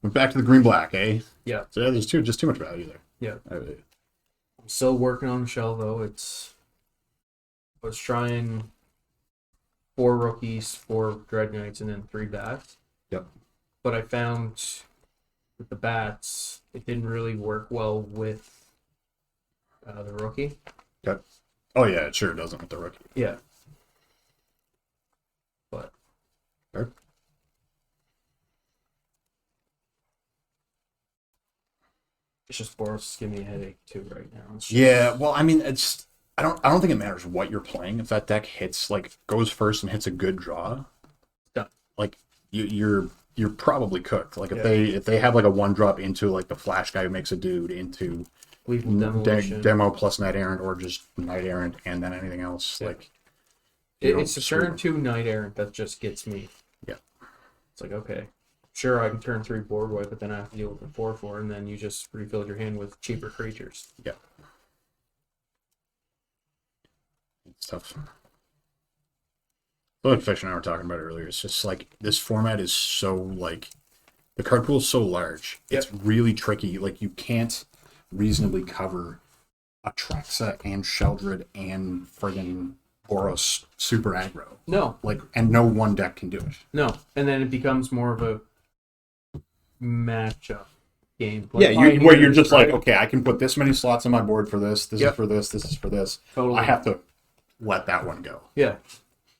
But back to the green black, eh? Yeah. So yeah, there's just too much value there. Yeah. I'm still working on the shell though. I was trying 4 rookies, 4 dread knights, and then 3 bats. Yep. But I found with the bats, it didn't really work well with the rookie. Okay. Oh yeah, it sure doesn't with the rookie. Yeah. But Fair. it's just Boros giving me a headache too right now. Yeah, well, I mean, I don't think it matters what you're playing. If that deck hits, like, goes first and hits a good draw, done. Like you're probably cooked. Like if they have like a 1-drop into like the flash guy who makes a dude into demo plus Knight Errant or just Knight Errant and then anything else, like it's a turn 2 Knight Errant that just gets me. Yeah. It's like, okay, sure, I can turn 3 board wipe, but then I have to deal with the 4/4, and then you just refill your hand with cheaper creatures. Yeah. It's tough. Like Fish and I were talking about earlier, it's just like this format is so like the card pool is so large. Yep. It's really tricky. Like you can't reasonably cover Atraxa and Sheldred and friggin' Boros super aggro. No. Like, and no one deck can do it. No. And then it becomes more of a matchup game. Like where you're just like, okay, I can put this many slots on my board for this. This is for this. This is for this. Totally. I have to let that one go. Yeah.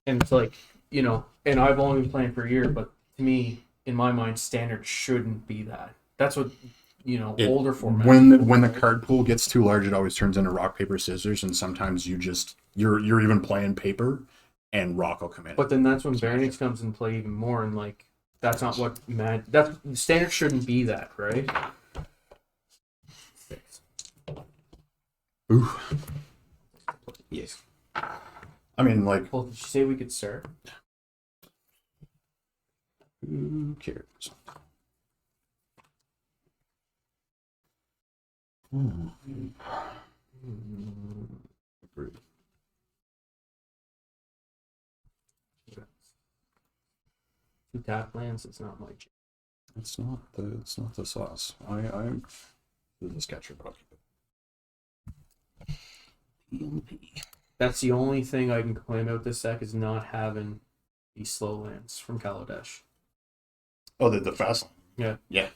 And it's like, and I've only been playing for a year, but to me, in my mind, standard shouldn't be that. That's what, older formats. When the card pool gets too large, it always turns into rock, paper, scissors, and sometimes you're even playing paper and rock will come in. But then that's when Variance comes into play even more, and like that's not what that's standard shouldn't be that, right? Ooh. Yes. I mean, like... Well, did you say we could start? Who cares? Agreed. Two tap lands, it's not my jam. It's not the sauce. I the sketcher book. PNP. That's the only thing I can complain about this deck is not having these slow lands from Kaladesh. Oh, the fast line. Yeah. Yeah.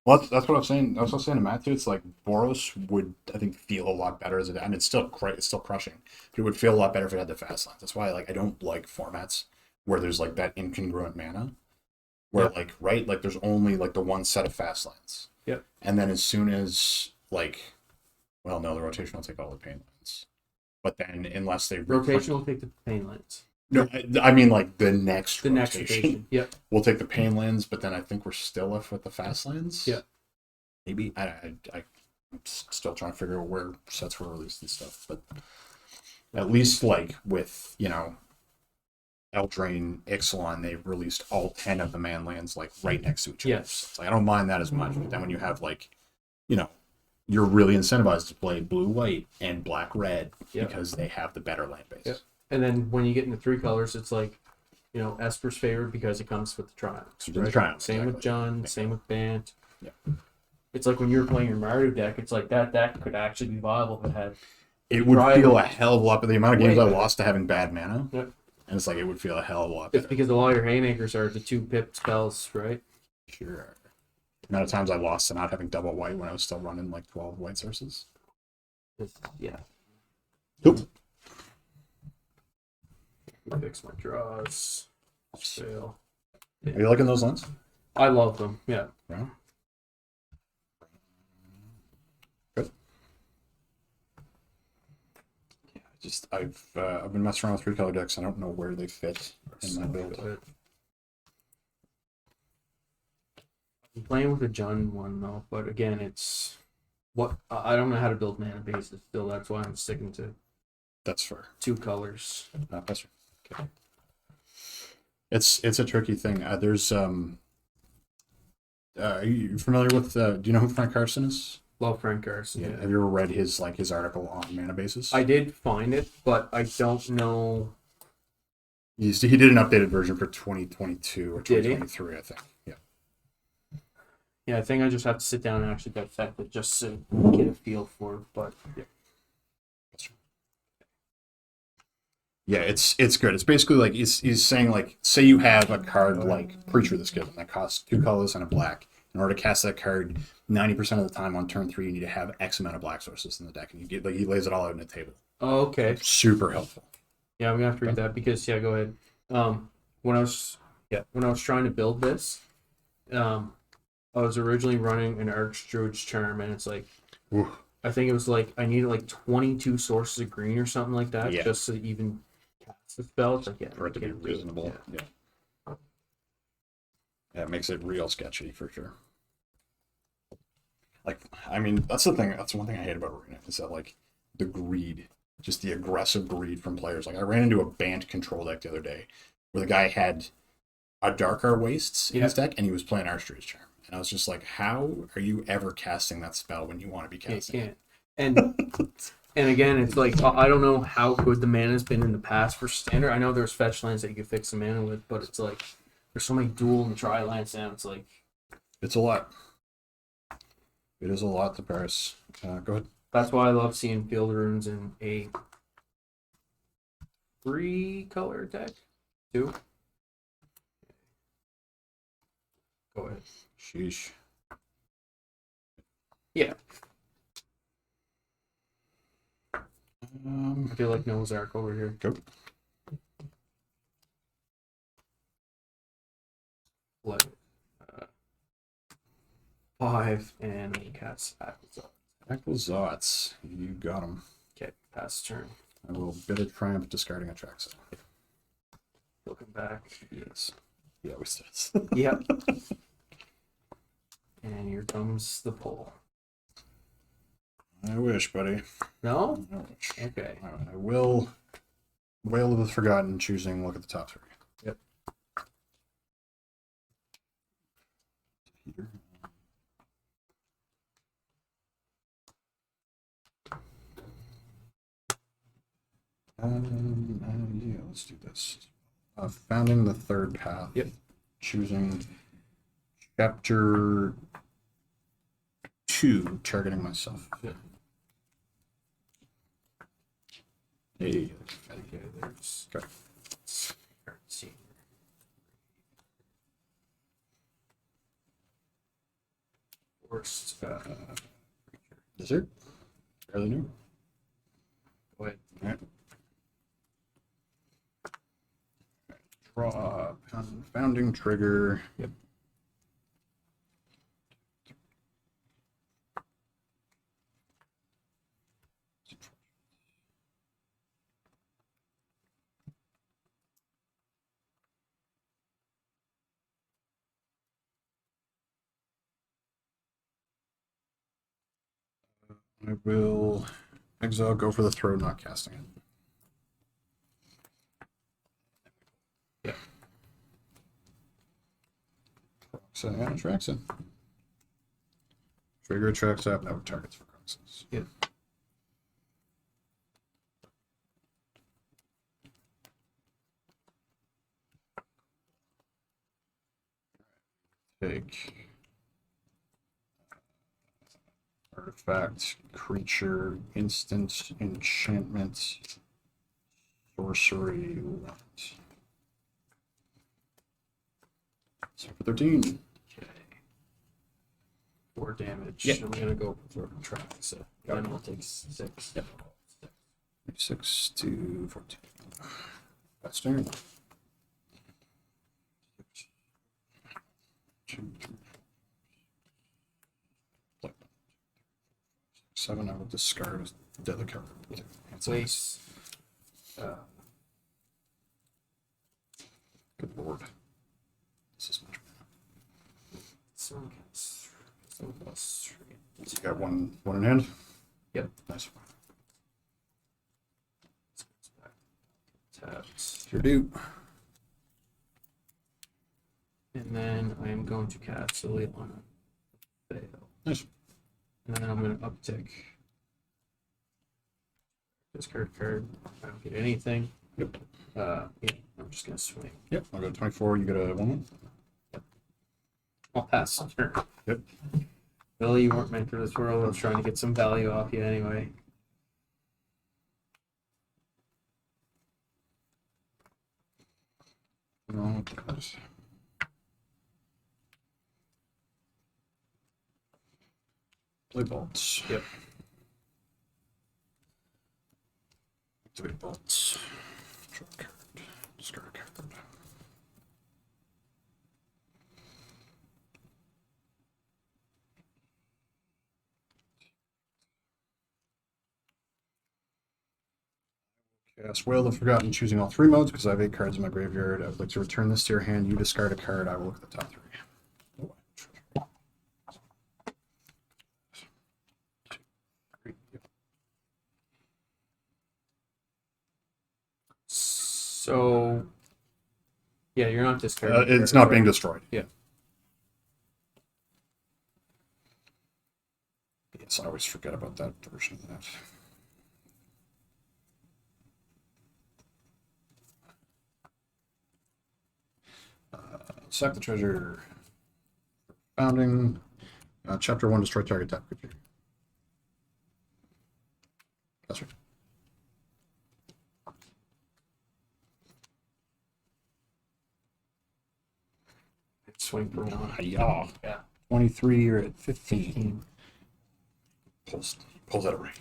Well, that's what I was saying. That's what I was saying to Matt too. It's like Boros would, I think, feel a lot better as and it's still crushing, but it would feel a lot better if it had the fast lines. That's why I don't like formats where there's like that incongruent mana, where like there's only like the one set of fast lines. Yep. And then as soon as the rotation will take all the pain lines, but then unless they rotation will take the pain lines. No, I mean like the next rotation. Yep. We'll take the pain lands, but then I think we're still left with the fast lands. Yeah. Maybe I'm still trying to figure out where sets were released and stuff, but at least like with Eldraine, Ixalan, they've released all 10 of the man lands like right next to each other. Yes. So I don't mind that as much, but then when you have you're really incentivized to play blue-white and black-red because they have the better land base. Yep. And then when you get into 3 colors, it's like, Esper's favored because it comes with the triumphs. Right? Same with Jund, same with Bant. Yeah. It's like when you were playing your Mario deck, it's like that deck could actually be viable if it had. It would feel a hell of a lot, but the amount of games I lost to having bad mana, and it's like it would feel a hell of a lot better. It's because a lot of your haymakers are the 2-pip spells, right? Sure. The amount of times I lost to not having double white when I was still running like 12 white sources. Yeah. Nope. Fix my draws. Fail. Are you liking those lines? I love them. Yeah. Yeah. Good. Yeah, I've been messing around with 3-color decks. I don't know where they fit in my build. I'm playing with a Jund one though, but again, it's what I don't know how to build mana bases. Still, that's why I'm sticking to. That's fair. 2 colors. That's fair. Okay. It's a tricky thing. There's are you familiar with? Do you know who Frank Carson is? Love Frank Carson. Yeah. Have you ever read his article on mana bases? I did find it, but I don't know. He did an updated version for 2022 or 2023, I think. Yeah. Yeah, I think I just have to sit down and actually dissect it just to get a feel for it. But Yeah, it's good. It's basically like he's saying like, say you have a card like Preacher this given that costs 2 colors and a black. In order to cast that card, 90% of the time on turn 3, you need to have X amount of black sources in the deck, and you get like he lays it all out on the table. oh, okay. Super helpful. Yeah, I'm gonna have to read that because go ahead. When I was trying to build this, I was originally running an Archdruid's Charm, and it's like Ooh. I think it was like I needed like 22 sources of green or something like that just to even cast the spell. It's like For it to be reasonable. Yeah. It makes it real sketchy for sure. Like, I mean, that's the thing. That's one thing I hate about Arena is that like the greed, just the aggressive greed from players. Like I ran into a banned control deck the other day where the guy had a Dark Wastes in his deck and he was playing Archdruid's Charm. And I was just like, how are you ever casting that spell when you want to be casting? You can't. And again, it's like I don't know how good the mana has been in the past for standard. I know there's fetch lands that you can fix the mana with, but it's like there's so many dual and tri lands now. It's like it's a lot. It is a lot to parse. Go ahead. That's why I love seeing Field Runes in a 3-color deck too. Go ahead. Sheesh. Yeah. I feel like Noah's Ark over here. Go. Like, 5 and we cast Aquazots. You got them. Okay, pass turn. I will Bitter Triumph, discarding a Traxa. Looking back. Yes. He always does. Yep. And here comes the pull. I wish, buddy. No? I wish. Okay. I will Wail of the Forgotten, choosing look at the top 3. Yep. Here. Yeah, let's do this. Founding the Third Path. Yep. Choosing Chapter 2, targeting myself. Yep. Hey. Okay, there's. Okay. See. Worst. Dessert? Fairly new. Go ahead. All right. Draw. Founding trigger. Yep. I will exile, go for the throw, not casting it. Yeah. Proxa and Traxa. Trigger attracts up, no targets for Proxas. Yep. Take artifact, creature, instant, enchantment, sorcery, land. So for 13. Okay. 4 damage. Yep. I'm gonna go for track, so then we'll take 6. Yep. 6 to 14. That's turn. 7, I will discard the other card. Place. Good lord. This is much better. You got one in hand? Yep. Nice. Tapped. Your due. And then I am going to cast Leona. Fail. Nice. And then I'm going to uptick. Discard card. I don't get anything. Yep. Yeah, I'm just going to swing. Yep. I'll go 24. You get a 1-1. Yep. I'll pass the turn. Yep. Billy, you weren't meant for this world. I was trying to get some value off you anyway. No, play bolts. Yep. Activate bolts. Draw a card. Discard a card. Cast Whale of Forgotten, choosing all 3 modes because I have 8 cards in my graveyard. I would like to return this to your hand. You discard a card. I will look at the top 3. So, yeah, you're not discarding. It's not being destroyed. Yeah. Yes, I always forget about that version of that. Sack the treasure. Founding. Chapter 1, destroy target tap creature. That's right. Swing for 1. Yeah. Yeah. 23, you're at 15. Pulls out of range.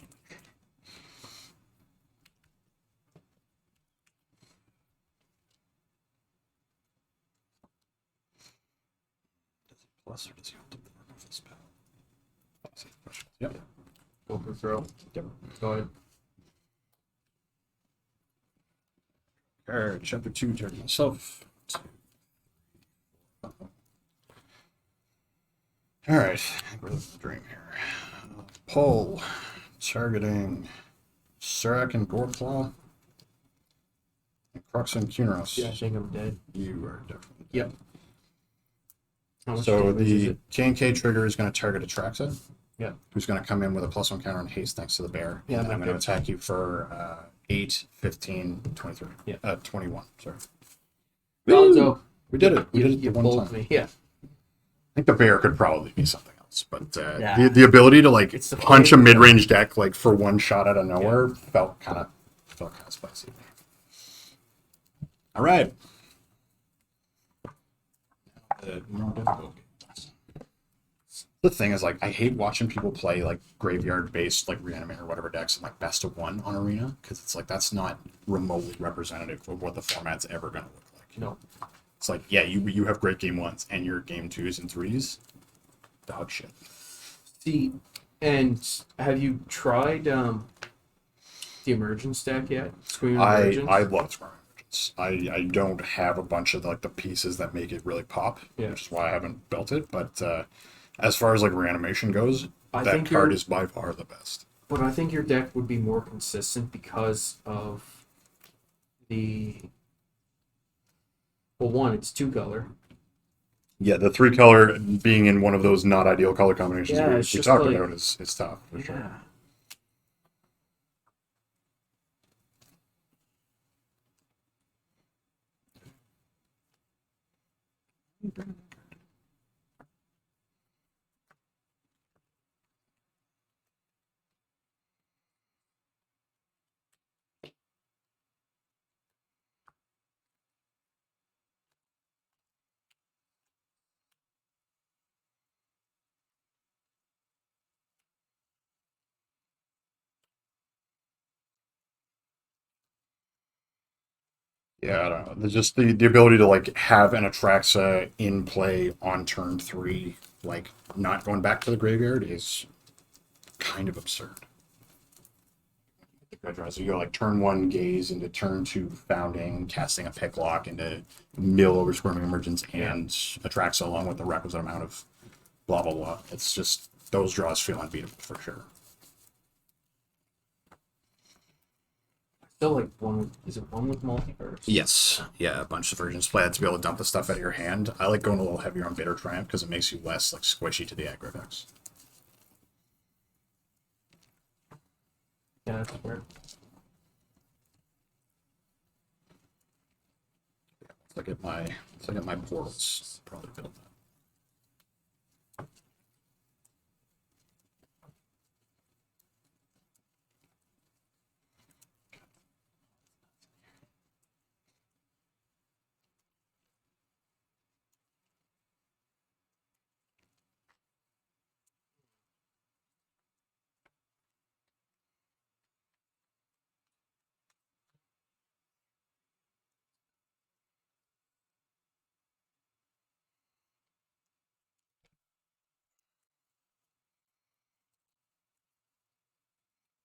Does he plus or does he hold up the removal spell? Yep. Go for throw. Yep. Go ahead. Alright, chapter 2, target myself. Alright, we're the dream here. Pull. Targeting Surak and Goreclaw. And Crux and Kuneros. Yeah, I think I'm dead. You are definitely dead. Yep. How much So damage is the it? K&K trigger is going to target Atraxa. Yeah. Who's going to come in with a +1 counter on haste thanks to the bear. Yeah, And I'm okay. going to attack you for 8, 15, 23. Yeah. 21, sorry. Gonzo. We did it. We You, did it you the one pulled time. me. Yeah. I think the bear could probably be something else, but Yeah. the ability to like It's the punch a flavor. mid-range deck like for one shot out of nowhere felt kind of spicy. All right. More difficult games. The thing is, like, I hate watching people play like graveyard-based like reanimate or whatever decks in like best of 1 on Arena because it's like that's not remotely representative of what the format's ever going to look like. No. It's like, yeah, you have great game 1s and your game 2s and 3s. Dog shit. See, and have you tried the Emergence deck yet? Screaming Emergence? I love Screaming Emergence. I don't have a bunch of like the pieces that make it really pop, Yeah. which is why I haven't built it. But as far as like reanimation goes, I that think card you're- is by far the best. But I think your deck would be more consistent because of the. Well, one, it's 2-color. Yeah, the 3-color being in one of those not ideal color combinations Yeah, we it's just talked like- about is tough for sure. Yeah, I don't know. There's just the ability to like have an Atraxa in play on turn 3, like not going back to the graveyard is kind of absurd. So you go like turn 1 gaze into turn 2 founding, casting a picklock into mill over Squirming Emergence and Atraxa along with the requisite amount of blah blah blah. It's just those draws feel unbeatable for sure. Still like one with, is it one with multiverse? Yes. Yeah, a bunch of versions play that to be able to dump the stuff out of your hand. I like going a little heavier on Bitter Triumph because it makes you less like squishy to the aggro decks. Yeah, that's fair. Let's look at my portals. Probably build that.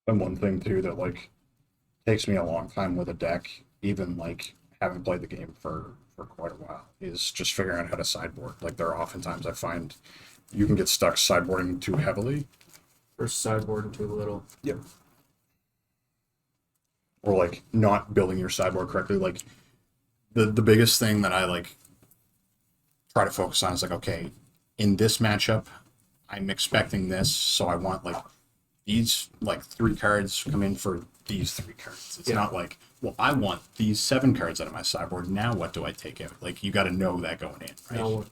And one thing too that like takes me a long time with a deck, even like having played the game for quite a while, is just figuring out how to sideboard. Like there are oftentimes I find you can get stuck sideboarding too heavily. Or sideboard too little. Yep. Or like not building your sideboard correctly. Like the biggest thing that I like try to focus on is like, okay, in this matchup, I'm expecting this, so I want like these like 3 cards come in for these 3 cards. It's not like, well, I want these 7 cards out of my sideboard. Now what do I take out? Like you got to know that going in, right? No,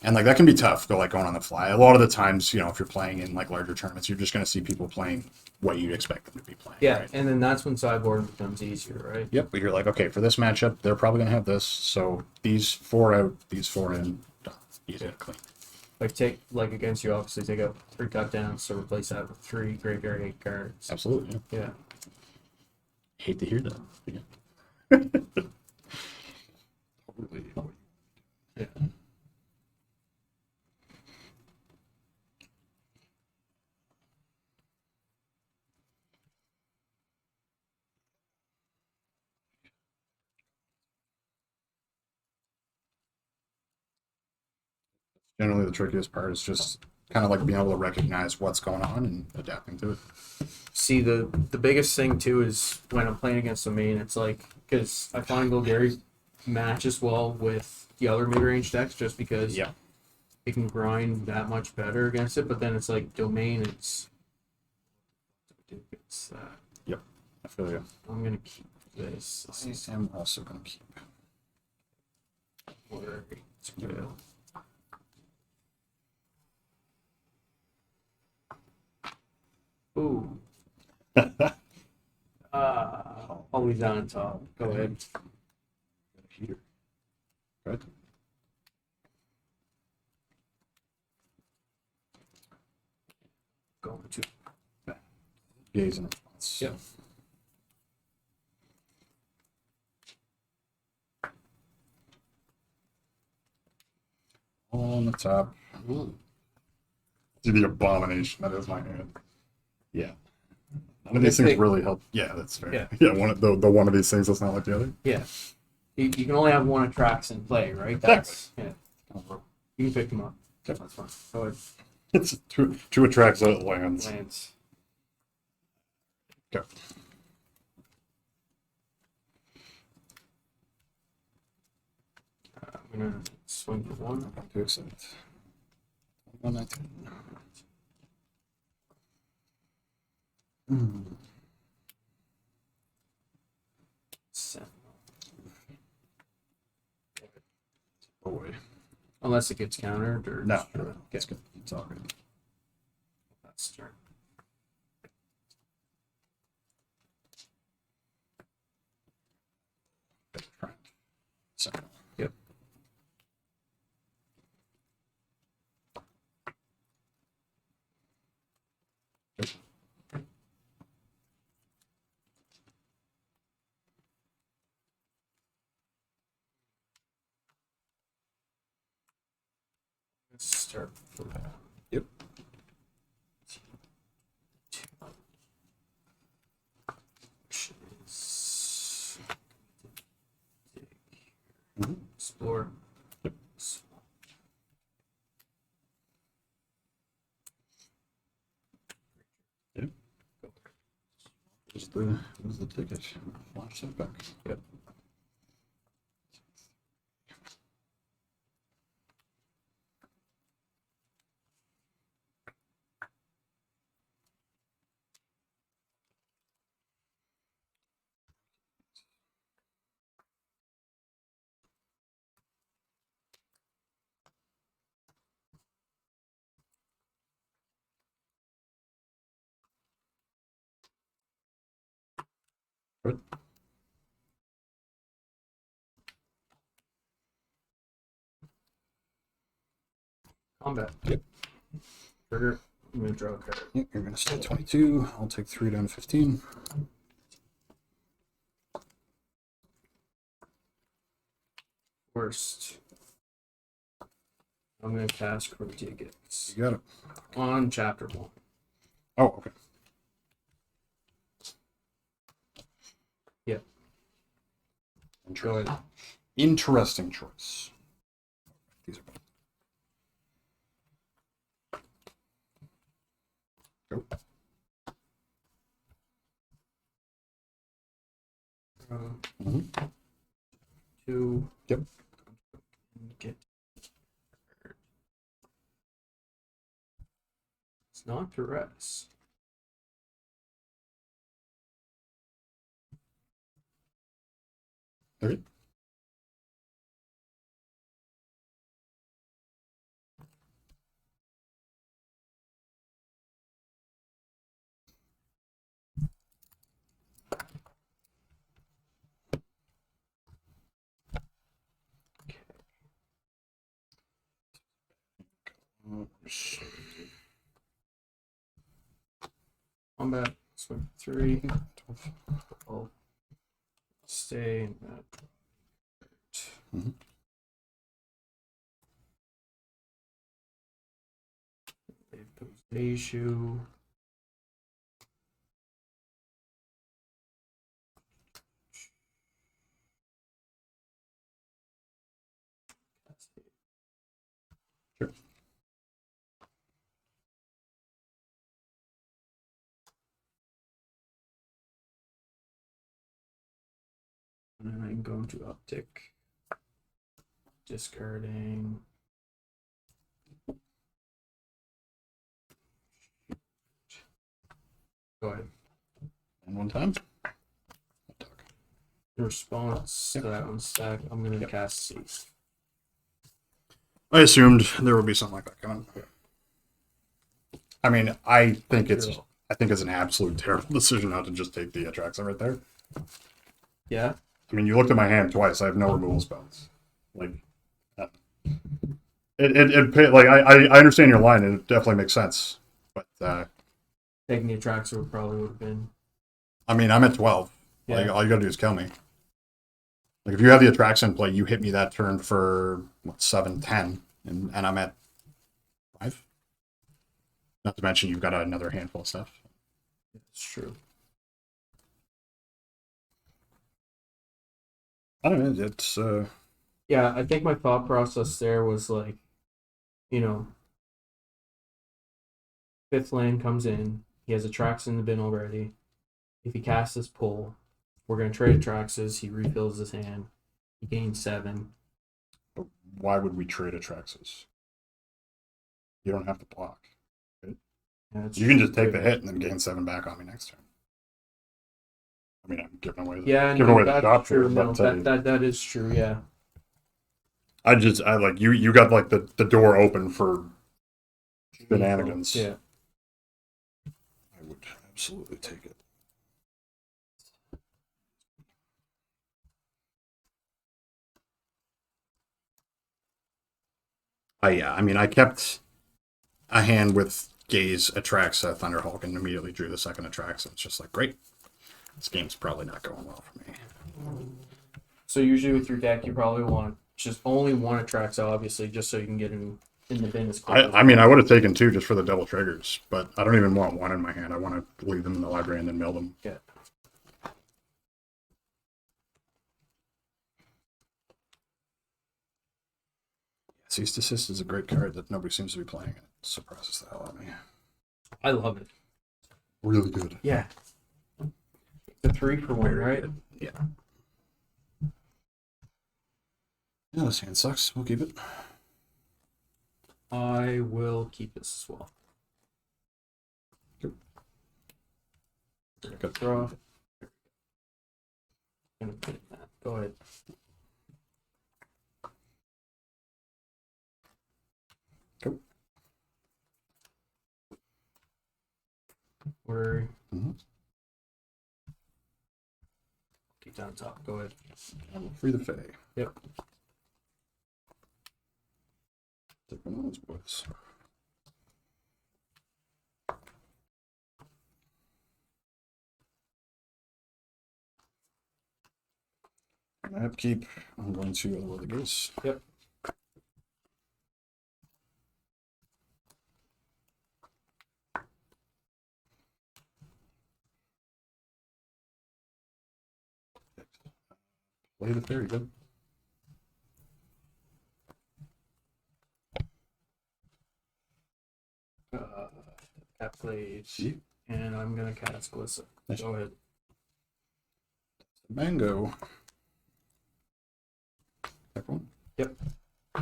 And like that can be tough, go like going on the fly. A lot of the times, you know, if you're playing in like larger tournaments, you're just going to see people playing what you'd expect them to be playing. yeah, right? and then that's when sideboard becomes easier, right? Yep, but you're like, okay, for this matchup, they're probably going to have this. So these 4 out, these 4 in, done. Easy to clean. Like take like against you, obviously take out 3 cut downs, so replace that with 3 graveyard 8 cards. Absolutely. Yeah. Yeah. Hate to hear that. Yeah. Totally. Yeah. Generally, the trickiest part is just kind of like being able to recognize what's going on and adapting to it. See, the biggest thing too is when I'm playing against the main, it's like because I find Golgari matches well with the other mid range decks just because Yeah. it can grind that much better against it. But then it's like domain, it's Yep. I feel you. I'm gonna keep this. This I am also going to keep. where it's real. Ooh. Always on top. Go ahead. Heater. Good. Going to. Gaze in response. Yep. On the top. Ooh. To the abomination that is my hand. Yeah. None of these things really help. Yeah, that's fair. Yeah. Yeah, one of the one of these things that's not like the other. Yeah. You can only have one attracts in play, right? That's yeah. You can pick them up. Yep. That's fine. Go ahead. It's two attracts that lands. Lands. Go. I'm gonna swing for 1. I'm too excited. 119. Seven. Boy. Unless it gets countered or No, just- no, it's good. It's all good. That's turn. Second. Yep. Let's start for that. Yep. Which is Mhm. explore. Yep. Yep. Where's the ticket? Flash that back. Yep. Good. Combat. Yep. Trigger. I'm gonna draw a card. Yep, you're gonna stay 22. I'll take 3 down to 15. Worst. I'm gonna cast Cryptic Gifts You got it. on chapter 1. Oh, okay. Go ahead. Interesting choice. These are both. Go. Mhm. 2. Yep. Get. It's not Perez. Okay. Combat. Swing 3. 12. Stay in that. Mhm. Issue. Sure. And then I'm going to uptick. Discarding. Go ahead. And one time. In response to that one stack, I'm going to cast Cease. I assumed there would be something like that coming. I mean, I think it's an absolute terrible decision not to just take the Atraxa right there. Yeah. I mean, you looked at my hand twice. I have no removal spells. Like, I understand your line, and it definitely makes sense. But Taking the Atraxa probably would have been. I mean, I'm at 12. Yeah. Like, all you gotta do is kill me. Like, if you have the Atraxa in play, you hit me that turn for 7, 10, and I'm at 5. Not to mention you've got another handful of stuff. It's true. I don't know. It's Yeah, I think my thought process there was like, you know, 5th land comes in. He has Atraxa in the bin already. If he casts his pull, we're going to trade Atraxas. He refills his hand. He gains 7. why would we trade Atraxas? You don't have to block. Right? Yeah, You can just take the hit and then gain 7 back on me next turn. I mean, I'm giving away the shop true. here, No, but that is true. Yeah. I like you got like the door open for shenanigans. Yeah. I would absolutely take it. I mean, I kept a hand with Gaze, Atraxa, Thunderhawk, and immediately drew the second Atraxa. It's just like, great. This game's probably not going well for me. So usually with your deck, you probably want just only one Atraxa, obviously, just so you can get in the bin as quick. I mean, I would have taken 2 just for the double triggers, but I don't even want 1 in my hand. I want to leave them in the library and then mill them. Yeah. Cease Desist is a great card that nobody seems to be playing. It surprises the hell out of me. I love it. Really good. Yeah. The 3 for 1, right? Yeah. Yeah, this hand sucks. We'll keep it. I will keep this as well. Good. Draw. Gonna put in that. Go ahead. Go. Worry. Mm-hmm. Keep down top. Go ahead. I will free the Fae. Yep. Take one of those boys. I have keep. I'm going to lower the gaze. Yep. Play the fairy, good. Cat played, See? and I'm gonna cast Glissa. Nice. Go ahead. Mango. Everyone. Yep.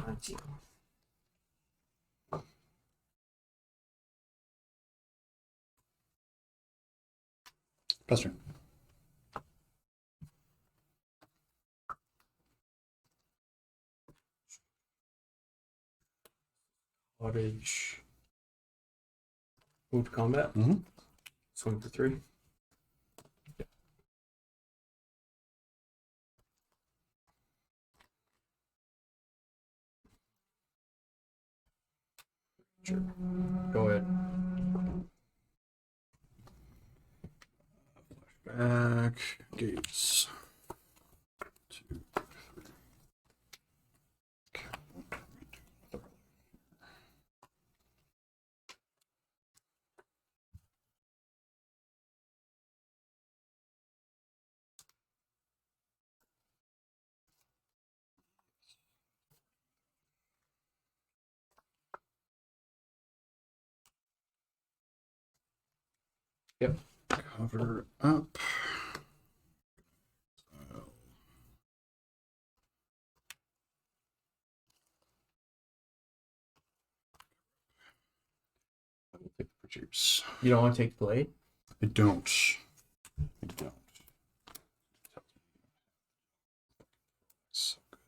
19. Pester. Cottage. Move to combat. Mm-hmm. Swing for 3. Yep. Sure. Go ahead. Back. Gates. 2, 3. Yep. Cover up. I will take the purchase. You don't want to take the blade? I don't. I don't. So good.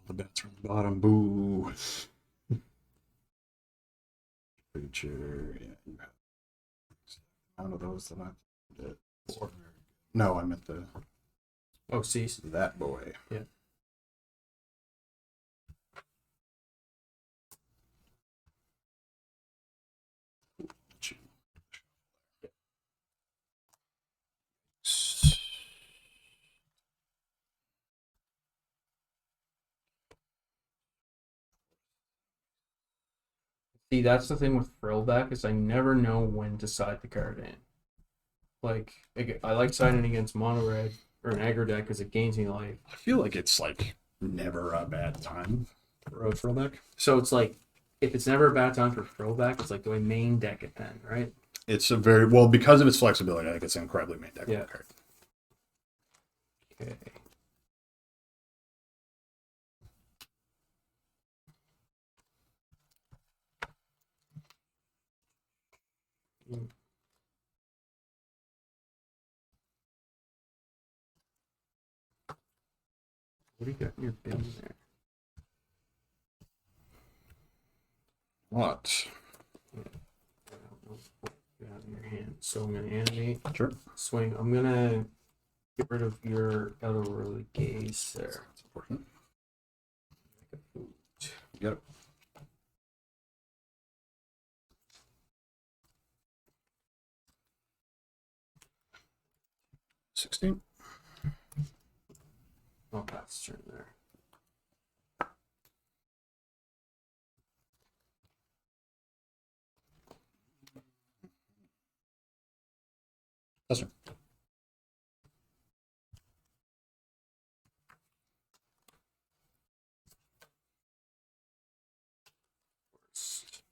The bats are on the bottom. Boo. Creature. Yeah, you have one of those that I did. No, I meant the Oh, cease. that boy. Yeah. See, that's the thing with Frillback is I never know when to side the card in. Like, I like siding against mono red or an aggro deck because it gains me life. I feel like it's like never a bad time for a throwback. So it's like, if it's never a bad time for Frillback, it's like, do I main deck it then, right? It's a very well because of its flexibility. I think it's an incredibly main deck Yeah. card. Okay. What do you got in your bin there? What? I don't know what you have in your hand. So I'm gonna animate. Sure. Swing. I'm gonna get rid of your elderly gaze there. That's important. Food. You got it. $16. I'll pass turn there. That's right.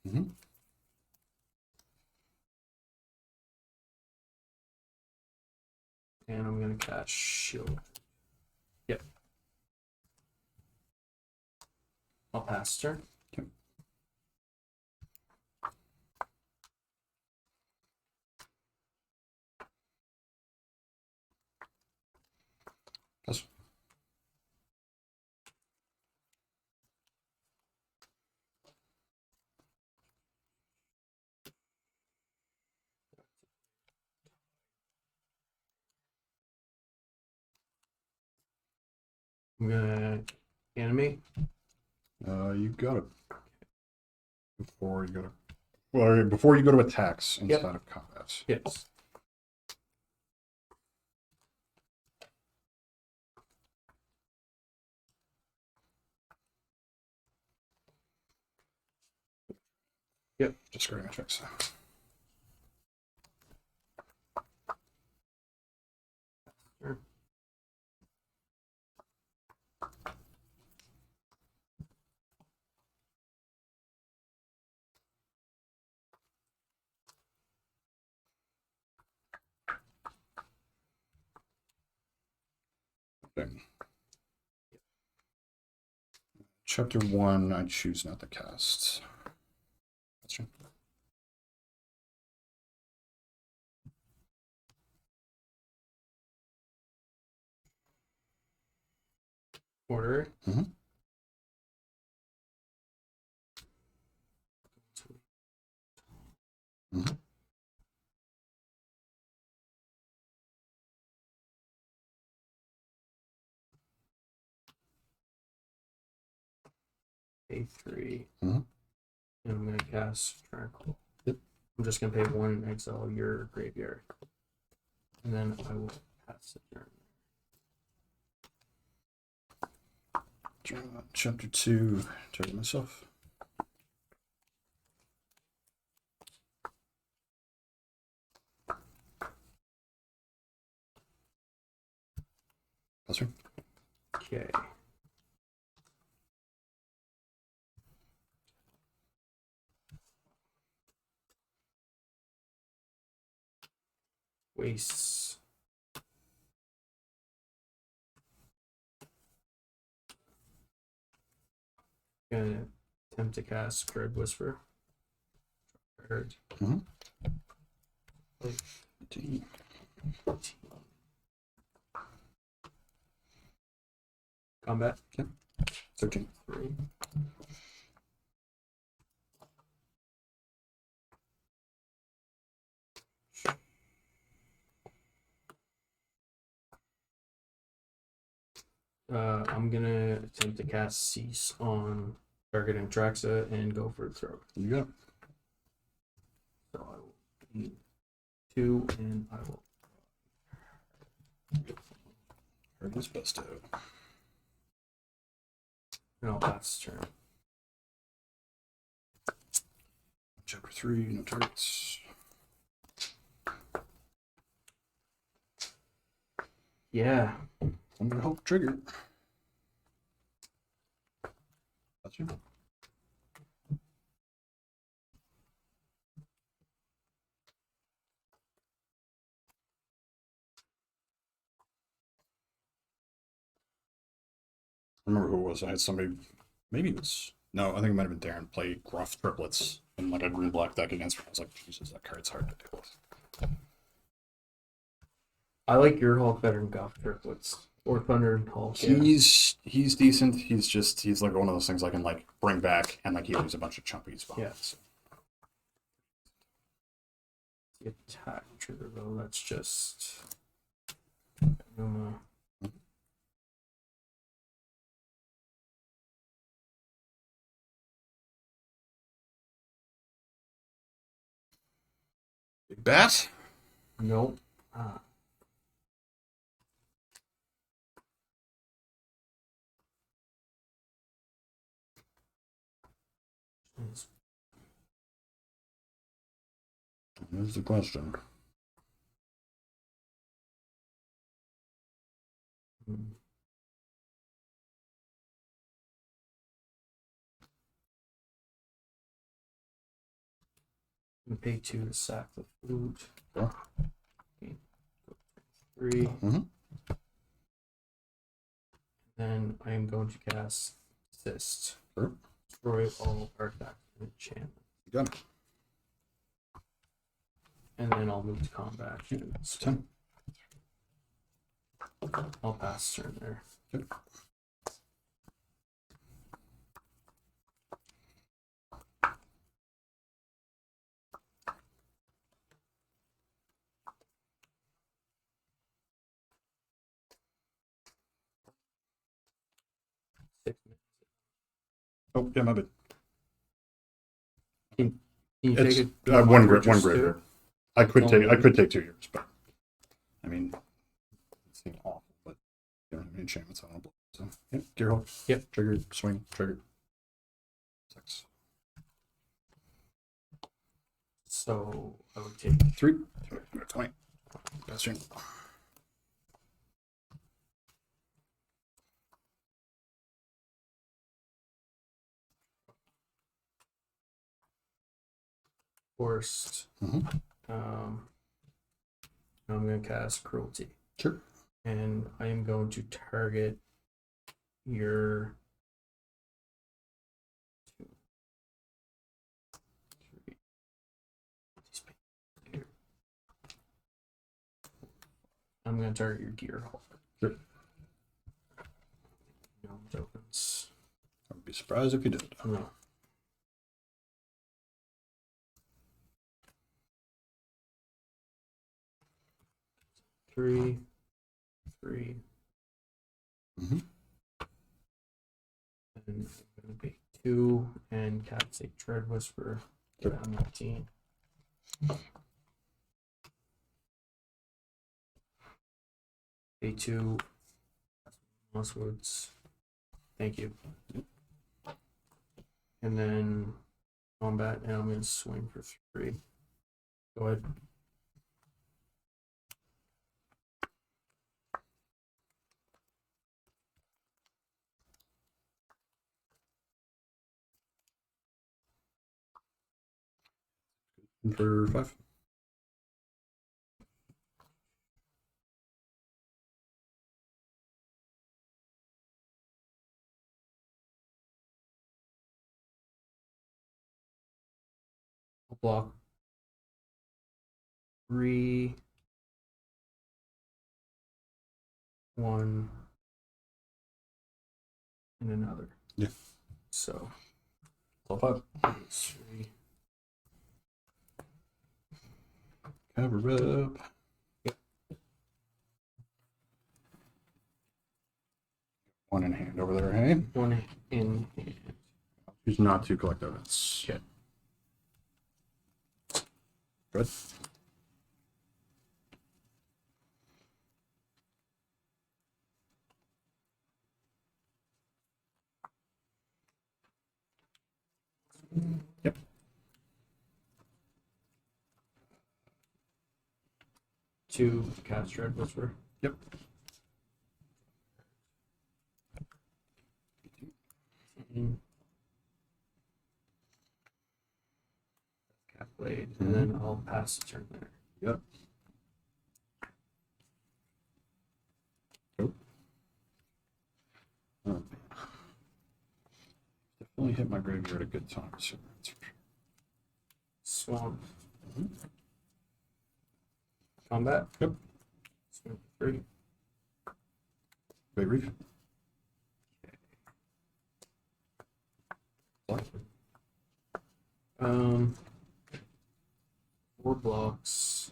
Mm-hmm. And I'm gonna cast shield. Yep. I'll pass turn. Okay. That's I'm gonna animate. you got it. Before you go to well, before you go to attacks instead of combat. Yes. Yep. Just screen metrics. Chapter 1, I choose not to cast. That's true. Order. Mhm. Mhm. A3. Mhm. And I'm gonna cast Tranquil. Yep. I'm just gonna pay 1 and exile your graveyard. And then I will pass the turn. Chapter 2, target myself. That's right. Okay. Wastes. Gonna attempt to cast Scared Whisper. Heard. Mhm. Like, 18. 18. Combat. Yep. 13. 3. I'm gonna attempt to cast Cease on target Antraxa and go for the throat. You got it. So I will need 2 and I will. Heard this best out. And I'll pass the turn. Chapter 3, no targets. Yeah. I'm gonna hope trigger. That's you. I remember who it was. I had somebody, maybe it was, no, I think it might have been Darren, play Gruff Triplets in like a green black deck against me. I was like, Jesus, that card's hard to deal with. I like your Hulk better than Goth Triplets. Or Thunder and Hulk. Yeah. He's decent. He's like one of those things I can like bring back and like he leaves a bunch of chumpies behind. Yeah. So. The attack trigger though, that's just. Big bat? Nope. Ah. Here's the question. Hmm. I'm gonna pay 2 to sack the flute. Sure. Okay. 3. Mm-hmm. Then I am going to cast Assist. Sure. Destroy all artifacts and enchantments. You got it. And then I'll move to combat. It's 10. I'll pass turn there. Okay. Oh, yeah, my bad. Can you It's take it? one graveyard. I could take 2 years, but I mean, it seems awful. But you don't have any enchantments on it. So yeah, gear hold. Yep. Trigger, swing, trigger. 6. So I would take 3. 20. Pass turn. Forced. Mm-hmm. I'm going to cast Cruelty. Sure. And I am going to target your I'm gonna target your gear. Sure. No tokens. I would be surprised if you did. No. Three. Mm-hmm. And I'm gonna pay 2 and cast a Dread Whisper. Sure. I'm 19. Pay 2. Mosswoods. Thank you. And then combat, and I'm gonna swing for 3. Go ahead. For 5. I'll block 3, 1, and another. Yeah. So All 5. it's 3. Cover up. Yep. 1 in hand over there, hey? 1 in hand. Choose not to collect evidence. Okay. Good. Yep. 2 cast Dread Whisper. Yep. Cat Blade, and then I'll pass the turn there. Yep. Oh. Oh, man. Definitely hit my graveyard a good time. So that's for sure. Swamp. Combat. Yep. Swing for 3. Wait, Reef. Um, 4 blocks.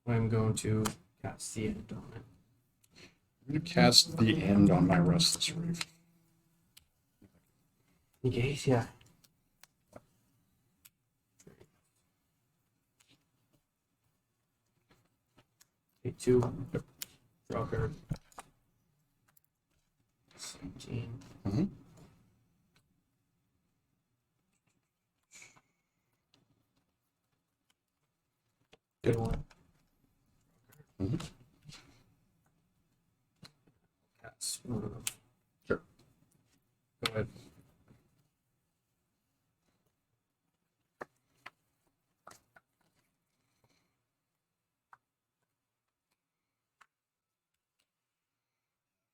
I'm going to cast the end on it. I'm going to cast the end on my Restless Reef. Okay, yeah. Take 2. Yep. Draw card. 17. Mm-hmm. Good one. Mm-hmm. Cast one of them. Sure. Go ahead.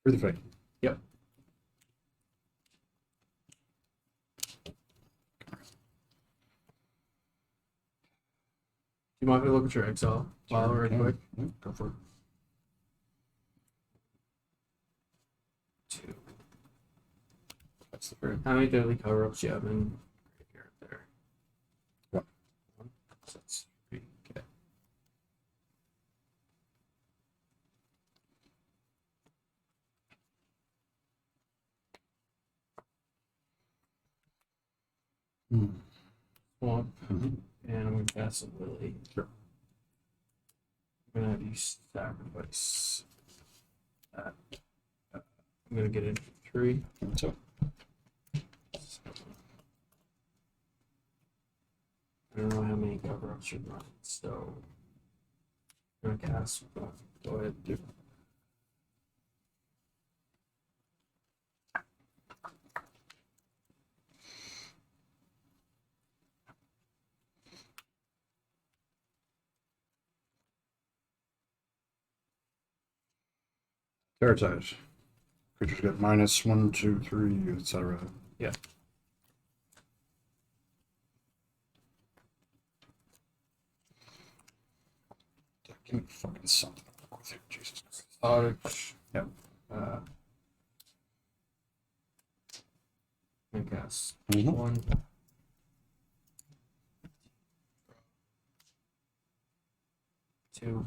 For the fight. Yep. Do you mind if I look at your exile file Sure, right can. quick? Yep, go for it. 2. That's the very. How many deadly cover ups do you have in graveyard there? 1. 1. So that's 3. Okay. Swamp. Mm-hmm. And I'm going to cast a Lily. Sure. I'm going to have you sacrifice that. I'm going to get it 3. So, I don't know how many cover ups you're running, so I'm going to cast. Go ahead. yep. Terratide. Creatures get -1, 2, 3, etc. Yeah. Give me fucking something to work with here. Jesus Christ. Cottage. Yep. I guess. Mhm. 1. 2.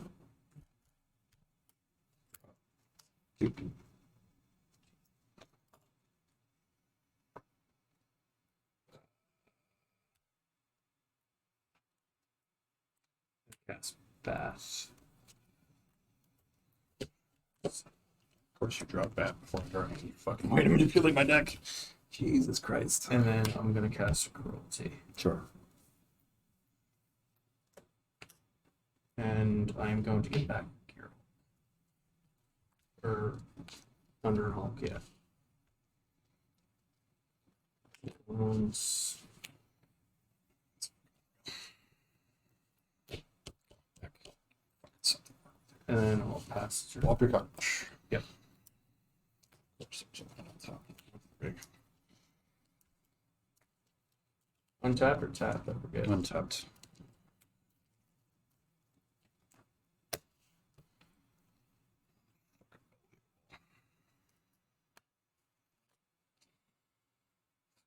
Cast Bass. Of course, you drop that before I turn. You fucking way to manipulate my deck. Jesus Christ. And then I'm gonna cast Cruelty. Sure. And I'm going to get back here. Or Thunder Hulk, yeah. Wounds. Something. And then I'll pass through. Walk your cottage. Yep. Of course, there's something on top. Big. Untap or tap? I forget. Untapped.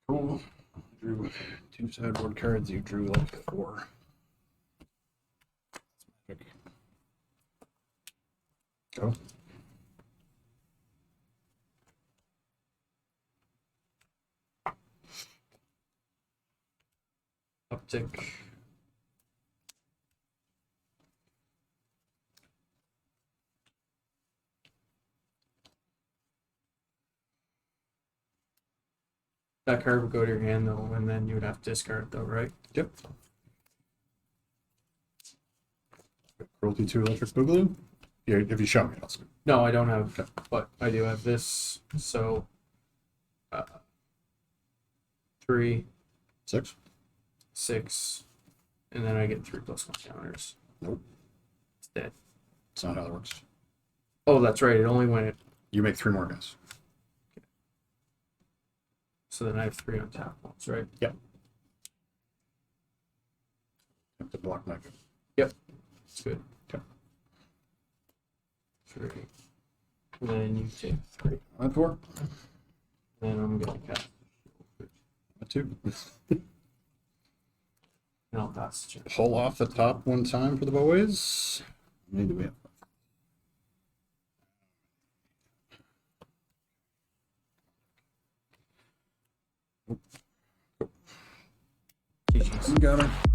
Cool. Drew 2 sideboard cards. You drew like 4. Go. Uptick. That card would go to your hand though, and then you would have to discard it though, right? Yep. Cruelty 2 electric boogaloo. Yeah, if you show me, I'll see. No, I don't have, but I do have this. So, 3, 6. 6, and then I get 3+1 counters. Nope. It's dead. That's not how that works. Oh, that's right. It only went. You make 3 more guys. So then I have 3 on tap ones, right? Yep. Have to block my. Yep. It's good. Okay. 3. And then you take 3. On 4. Then I'm gonna cast. A 2. And I'll pass the turn. Pull off the top one time for the boys. Need to be up. GG's. You got her.